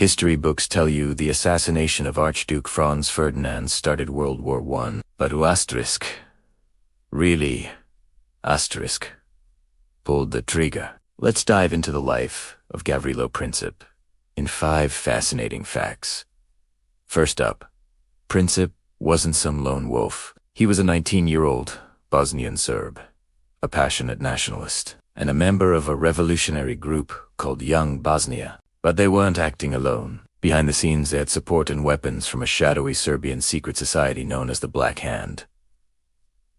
History books tell you the assassination of Archduke Franz Ferdinand started World War I, but who really pulled the trigger? Let's dive into the life of Gavrilo Princip in 5 fascinating facts. First up, Princip wasn't some lone wolf. He was a 19-year-old Bosnian Serb, a passionate nationalist, and a member of a revolutionary group called Young Bosnia. But they weren't acting alone. Behind the scenes, they had support and weapons from a shadowy Serbian secret society known as the Black Hand.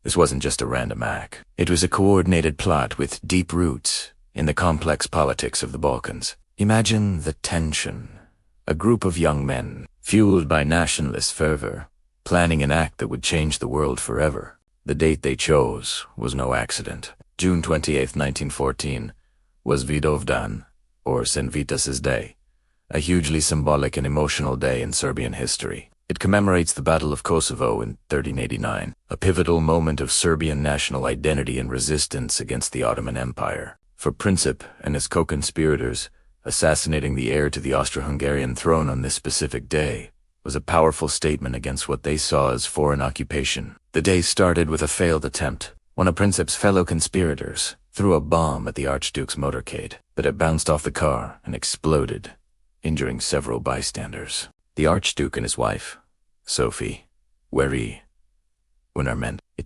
This wasn't just a random act. It was a coordinated plot with deep roots in the complex politics of the Balkans. Imagine the tension. A group of young men, fueled by nationalist fervor, planning an act that would change the world forever. The date they chose was no accident. June 28, 1914, was Vidovdan, or St. Vitus's Day, a hugely symbolic and emotional day in Serbian history. It commemorates the Battle of Kosovo in 1389, a pivotal moment of Serbian national identity and resistance against the Ottoman Empire. For Princip and his co-conspirators, assassinating the heir to the Austro-Hungarian throne on this specific day was a powerful statement against what they saw as foreign occupation. The day started with a failed attempt. One of Princip's fellow conspirators threw a bomb at the Archduke's motorcade, but it bounced off the car and exploded, injuring several bystanders. The Archduke and his wife, Sophie, it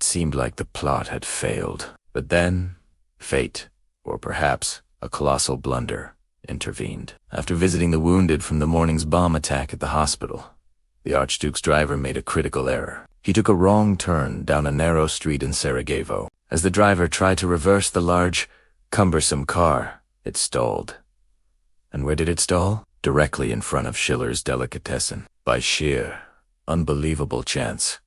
seemed like the plot had failed. But then, fate, or perhaps a colossal blunder, intervened. After visiting the wounded from the morning's bomb attack at the hospital, the Archduke's driver made a critical error. He took a wrong turn down a narrow street in Sarajevo. As the driver tried to reverse the large, cumbersome car, it stalled. And where did it stall? Directly in front of Schiller's Delicatessen. By sheer, unbelievable chance,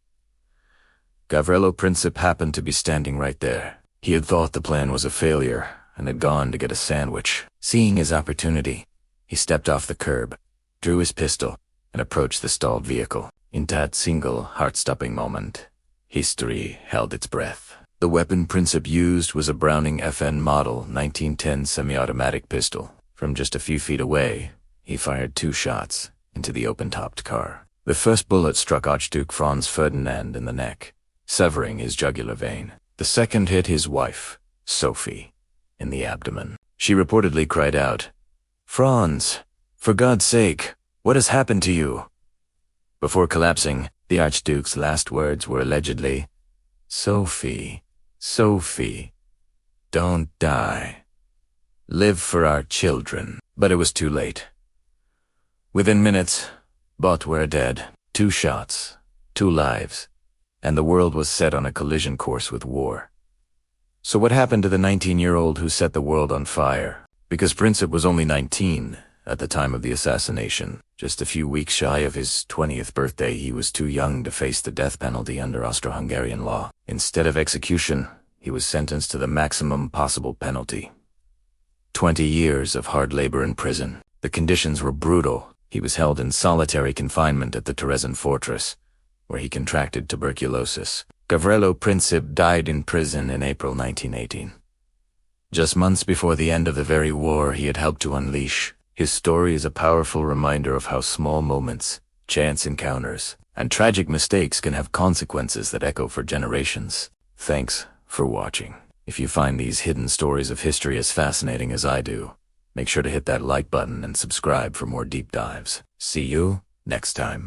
Gavrilo Princip happened to be standing right there. He had thought the plan was a failure and had gone to get a sandwich. Seeing his opportunity, he stepped off the curb, drew his pistol, and approached the stalled vehicle. In that single, heart-stopping moment, history held its breath. The weapon Princip used was a Browning FN Model 1910 semi-automatic pistol. From just a few feet away, he fired 2 shots into the open-topped car. The first bullet struck Archduke Franz Ferdinand in the neck, severing his jugular vein. The second hit his wife, Sophie, in the abdomen. She reportedly cried out, "Franz, for God's sake, what has happened to you?" Before collapsing, the Archduke's last words were allegedly, Sophie, don't die. Live for our children." But it was too late. Within minutes, both were dead. 2 shots, 2 lives, and the world was set on a collision course with war. So what happened to the 19-year-old who set the world on fire? Because Princip was only 19 at the time of the assassination. Just a few weeks shy of his 20th birthday, he was too young to face the death penalty under Austro-Hungarian law. Instead of execution, he was sentenced to the maximum possible penalty. 20 years of hard labor in prison. The conditions were brutal. He was held in solitary confinement at the Terezin fortress, where he contracted tuberculosis. Gavrilo Princip died in prison in April 1918. Just months before the end of the very war he had helped to unleash. His story is a powerful reminder of how small moments, chance encounters, and tragic mistakes can have consequences that echo for generations. Thanks for watching. If you find these hidden stories of history as fascinating as I do, make sure to hit that like button and subscribe for more deep dives. See you next time.